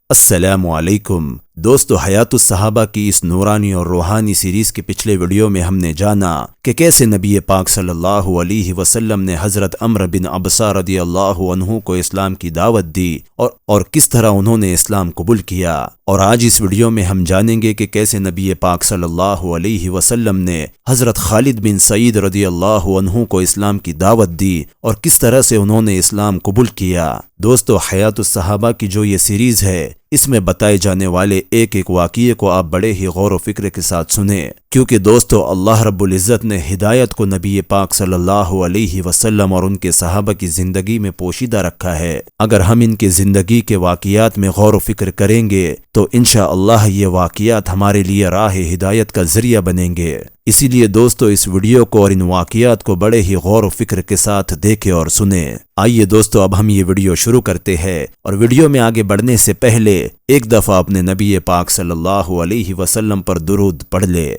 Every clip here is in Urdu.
السلام علیکم دوستو، حیات الصحابہ کی اس نورانی اور روحانی سیریز کے پچھلے ویڈیو میں ہم نے جانا کہ کیسے نبی پاک صلی اللہ علیہ وسلم نے حضرت عمرو بن ابسہ رضی اللہ عنہ کو اسلام کی دعوت دی اور کس طرح انہوں نے اسلام قبول کیا۔ اور آج اس ویڈیو میں ہم جانیں گے کہ کیسے نبی پاک صلی اللہ علیہ وسلم نے حضرت خالد بن سعید رضی اللہ عنہ کو اسلام کی دعوت دی اور کس طرح سے انہوں نے اسلام قبول کیا۔ دوستو، حیات الصحابہ کی جو یہ سیریز ہے، اس میں بتائے جانے والے ایک ایک واقعے کو آپ بڑے ہی غور و فکر کے ساتھ سنیں، کیونکہ دوستو اللہ رب العزت نے ہدایت کو نبی پاک صلی اللہ علیہ وسلم اور ان کے صحابہ کی زندگی میں پوشیدہ رکھا ہے۔ اگر ہم ان کی زندگی کے واقعات میں غور و فکر کریں گے تو انشاءاللہ یہ واقعات ہمارے لیے راہ ہدایت کا ذریعہ بنیں گے۔ اسی لیے دوستو اس ویڈیو کو اور ان واقعات کو بڑے ہی غور و فکر کے ساتھ دیکھیں اور سنیں۔ آئیے دوستو اب ہم یہ ویڈیو شروع کرتے ہیں، اور ویڈیو میں آگے بڑھنے سے پہلے ایک دفعہ اپنے نبی پاک صلی اللہ علیہ وسلم پر درود پڑھ لے۔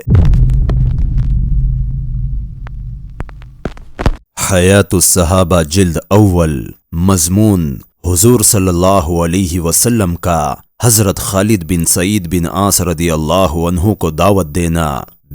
حیات الصحابہ جلد اول، مضمون حضور صلی اللہ علیہ وسلم کا حضرت خالد بن سعید بن عاص رضی اللہ عنہ کو دعوت دینا۔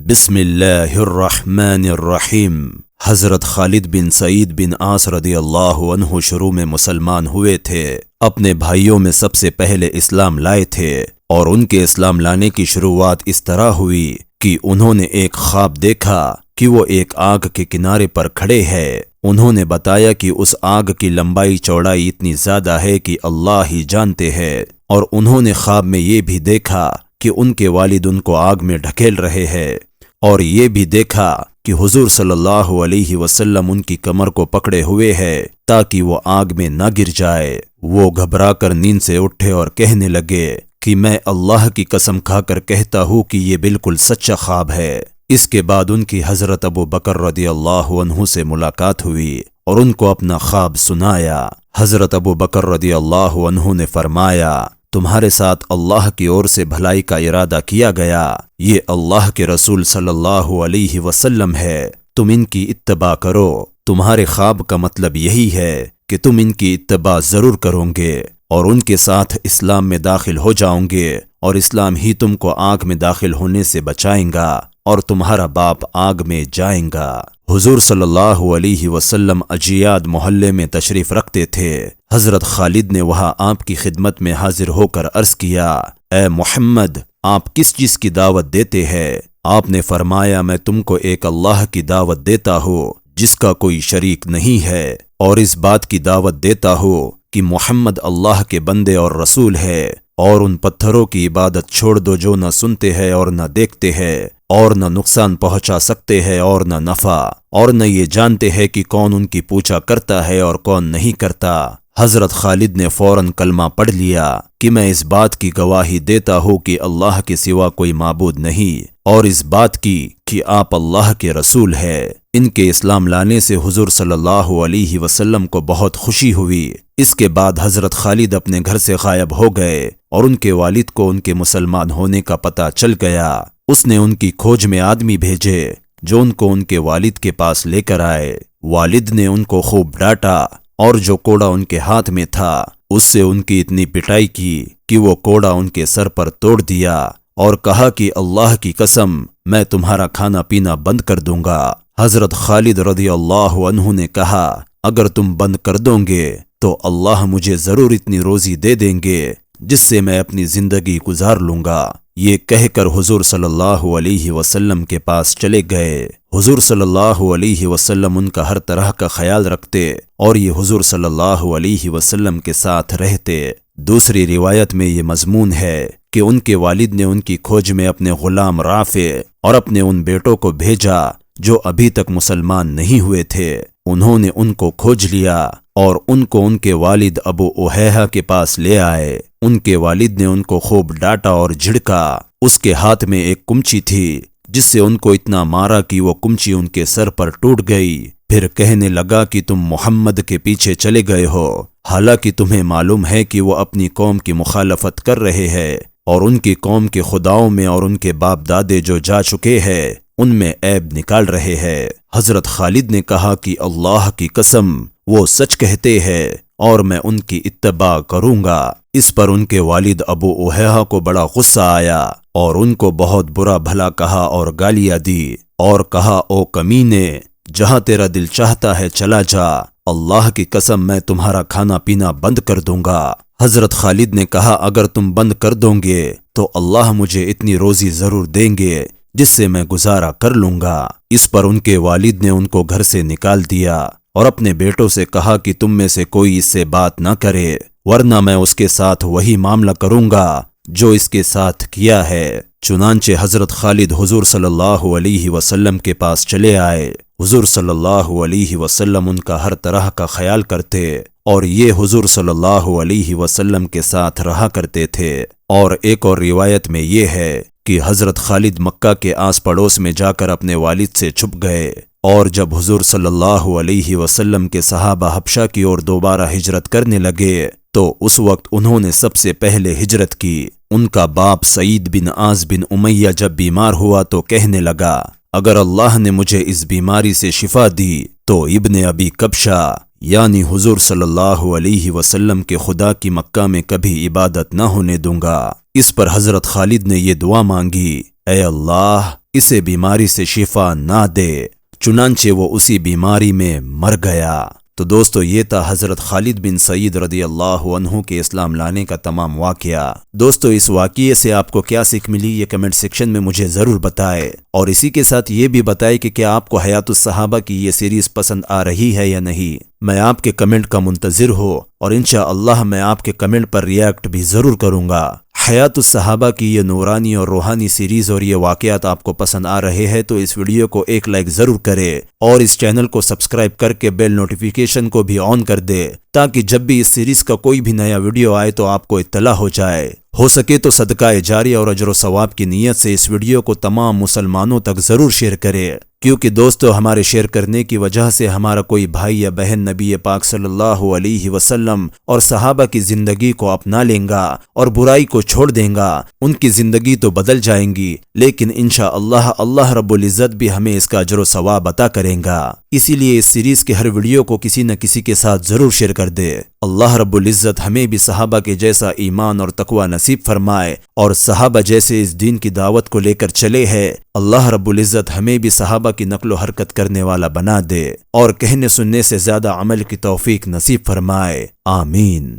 بسم اللہ الرحمن الرحیم۔ حضرت خالد بن سعید بن عاص رضی اللہ عنہ شروع میں مسلمان ہوئے تھے، اپنے بھائیوں میں سب سے پہلے اسلام لائے تھے، اور ان کے اسلام لانے کی شروعات اس طرح ہوئی کہ انہوں نے ایک خواب دیکھا کہ وہ ایک آگ کے کنارے پر کھڑے ہیں۔ انہوں نے بتایا کہ اس آگ کی لمبائی چوڑائی اتنی زیادہ ہے کہ اللہ ہی جانتے ہیں، اور انہوں نے خواب میں یہ بھی دیکھا کہ ان کے والد ان کو آگ میں ڈھکیل رہے ہیں، اور یہ بھی دیکھا کہ حضور صلی اللہ علیہ وسلم ان کی کمر کو پکڑے ہوئے ہیں تاکہ وہ آگ میں نہ گر جائے۔ وہ گھبرا کر نیند سے اٹھے اور کہنے لگے کہ میں اللہ کی قسم کھا کر کہتا ہوں کہ یہ بالکل سچا خواب ہے۔ اس کے بعد ان کی حضرت ابو بکر رضی اللہ عنہ سے ملاقات ہوئی اور ان کو اپنا خواب سنایا۔ حضرت ابو بکر رضی اللہ عنہ نے فرمایا، تمہارے ساتھ اللہ کی اور سے بھلائی کا ارادہ کیا گیا، یہ اللہ کے رسول صلی اللہ علیہ وسلم ہے، تم ان کی اتباع کرو۔ تمہارے خواب کا مطلب یہی ہے کہ تم ان کی اتباع ضرور کرو گے اور ان کے ساتھ اسلام میں داخل ہو جاؤ گے، اور اسلام ہی تم کو آگ میں داخل ہونے سے بچائیں گا اور تمہارا باپ آگ میں جائیں گا۔ حضور صلی اللہ علیہ وسلم اجیاد محلے میں تشریف رکھتے تھے۔ حضرت خالد نے وہاں آپ کی خدمت میں حاضر ہو کر عرض کیا، اے محمد، آپ کس چیز کی دعوت دیتے ہیں؟ آپ نے فرمایا، میں تم کو ایک اللہ کی دعوت دیتا ہوں جس کا کوئی شریک نہیں ہے، اور اس بات کی دعوت دیتا ہوں کہ محمد اللہ کے بندے اور رسول ہے، اور ان پتھروں کی عبادت چھوڑ دو جو نہ سنتے ہیں اور نہ دیکھتے ہیں، اور نہ نقصان پہنچا سکتے ہیں اور نہ نفع، اور نہ یہ جانتے ہیں کہ کون ان کی پوچھا کرتا ہے اور کون نہیں کرتا۔ حضرت خالد نے فوراً کلمہ پڑھ لیا کہ میں اس بات کی گواہی دیتا ہوں کہ اللہ کے سوا کوئی معبود نہیں، اور اس بات کی کہ آپ اللہ کے رسول ہے۔ ان کے اسلام لانے سے حضور صلی اللہ علیہ وسلم کو بہت خوشی ہوئی۔ اس کے بعد حضرت خالد اپنے گھر سے غائب ہو گئے، اور ان کے والد کو ان کے مسلمان ہونے کا پتہ چل گیا۔ اس نے ان کی کھوج میں آدمی بھیجے جو ان کو ان کے والد کے پاس لے کر آئے۔ والد نے ان کو خوب ڈانٹا، اور جو کوڑا ان کے ہاتھ میں تھا اس سے ان کی اتنی پٹائی کی کہ وہ کوڑا ان کے سر پر توڑ دیا، اور کہا کہ اللہ کی قسم میں تمہارا کھانا پینا بند کر دوں گا۔ حضرت خالد رضی اللہ عنہ نے کہا، اگر تم بند کر دو گے تو اللہ مجھے ضرور اتنی روزی دے دیں گے جس سے میں اپنی زندگی گزار لوں گا۔ یہ کہہ کر حضور صلی اللہ علیہ وسلم کے پاس چلے گئے۔ حضور صلی اللہ علیہ وسلم ان کا ہر طرح کا خیال رکھتے، اور یہ حضور صلی اللہ علیہ وسلم کے ساتھ رہتے۔ دوسری روایت میں یہ مضمون ہے کہ ان کے والد نے ان کی کھوج میں اپنے غلام رافع اور اپنے ان بیٹوں کو بھیجا جو ابھی تک مسلمان نہیں ہوئے تھے۔ انہوں نے ان کو کھوج لیا اور ان کو ان کے والد ابو اوہیہ کے پاس لے آئے۔ ان کے والد نے ان کو خوب ڈانٹا اور جھڑکا۔ اس کے ہاتھ میں ایک کمچی تھی جس سے ان کو اتنا مارا کہ وہ کمچی ان کے سر پر ٹوٹ گئی۔ پھر کہنے لگا کہ تم محمد کے پیچھے چلے گئے ہو، حالانکہ تمہیں معلوم ہے کہ وہ اپنی قوم کی مخالفت کر رہے ہیں، اور ان کی قوم کے خداؤں میں اور ان کے باپ دادے جو جا چکے ہیں ان میں عیب نکال رہے ہیں۔ حضرت خالد نے کہا کہ اللہ کی قسم وہ سچ کہتے ہیں اور میں ان کی اتباع کروں گا۔ اس پر ان کے والد ابو اوہیہ کو بڑا غصہ آیا اور ان کو بہت برا بھلا کہا اور گالیاں دی اور کہا، او کمینے، جہاں تیرا دل چاہتا ہے چلا جا، اللہ کی قسم میں تمہارا کھانا پینا بند کر دوں گا۔ حضرت خالد نے کہا، اگر تم بند کر دو گے تو اللہ مجھے اتنی روزی ضرور دیں گے جس سے میں گزارا کر لوں گا۔ اس پر ان کے والد نے ان کو گھر سے نکال دیا اور اپنے بیٹوں سے کہا کہ تم میں سے کوئی اس سے بات نہ کرے، ورنہ میں اس کے ساتھ وہی معاملہ کروں گا جو اس کے ساتھ کیا ہے۔ چنانچہ حضرت خالد حضور صلی اللہ علیہ وسلم کے پاس چلے آئے۔ حضور صلی اللہ علیہ وسلم ان کا ہر طرح کا خیال کرتے اور یہ حضور صلی اللہ علیہ وسلم کے ساتھ رہا کرتے تھے۔ اور ایک اور روایت میں یہ ہے کہ حضرت خالد مکہ کے آس پڑوس میں جا کر اپنے والد سے چھپ گئے، اور جب حضور صلی اللہ علیہ وسلم کے صحابہ حبشہ کی اور دوبارہ ہجرت کرنے لگے تو اس وقت انہوں نے سب سے پہلے ہجرت کی۔ ان کا باپ سعید بن عاص بن امیہ جب بیمار ہوا تو کہنے لگا، اگر اللہ نے مجھے اس بیماری سے شفا دی تو ابن ابی کبشہ یعنی حضور صلی اللہ علیہ وسلم کے خدا کی مکہ میں کبھی عبادت نہ ہونے دوں گا۔ اس پر حضرت خالد نے یہ دعا مانگی، اے اللہ اسے بیماری سے شفا نہ دے، چنانچہ وہ اسی بیماری میں مر گیا۔ تو دوستو یہ تھا حضرت خالد بن سعید رضی اللہ عنہ کے اسلام لانے کا تمام واقعہ۔ دوستو اس واقعے سے آپ کو کیا سیکھ ملی یہ کمنٹ سیکشن میں مجھے ضرور بتائے، اور اسی کے ساتھ یہ بھی بتائے کہ کیا آپ کو حیات الصحابہ کی یہ سیریز پسند آ رہی ہے یا نہیں۔ میں آپ کے کمنٹ کا منتظر ہوں اور انشاءاللہ میں آپ کے کمنٹ پر ریاکٹ بھی ضرور کروں گا۔ حیات الصحابہ کی یہ نورانی اور روحانی سیریز اور یہ واقعات آپ کو پسند آ رہے ہیں تو اس ویڈیو کو ایک لائک ضرور کرے اور اس چینل کو سبسکرائب کر کے بیل نوٹیفیکیشن کو بھی آن کر دے تاکہ جب بھی اس سیریز کا کوئی بھی نیا ویڈیو آئے تو آپ کو اطلاع ہو جائے۔ ہو سکے تو صدقہ جاریہ اور اجر و ثواب کی نیت سے اس ویڈیو کو تمام مسلمانوں تک ضرور شیئر کرے، کیونکہ دوستو ہمارے شیئر کرنے کی وجہ سے ہمارا کوئی بھائی یا بہن نبی پاک صلی اللہ علیہ وسلم اور صحابہ کی زندگی کو اپنا لیں گا اور برائی کو چھوڑ دیں گا۔ ان کی زندگی تو بدل جائیں گی لیکن انشاءاللہ اللہ رب العزت بھی ہمیں اس کا اجر و ثواب عطا کریں گا۔ اسی لیے اس سیریز کے ہر ویڈیو کو کسی نہ کسی کے ساتھ ضرور شیئر کر دے۔ اللہ رب العزت ہمیں بھی صحابہ کے جیسا ایمان اور تقوی نصیب فرمائے اور صحابہ جیسے اس دین کی دعوت کو لے کر چلے ہیں۔ اللہ رب العزت ہمیں بھی صحابہ کی نقل و حرکت کرنے والا بنا دے اور کہنے سننے سے زیادہ عمل کی توفیق نصیب فرمائے، آمین۔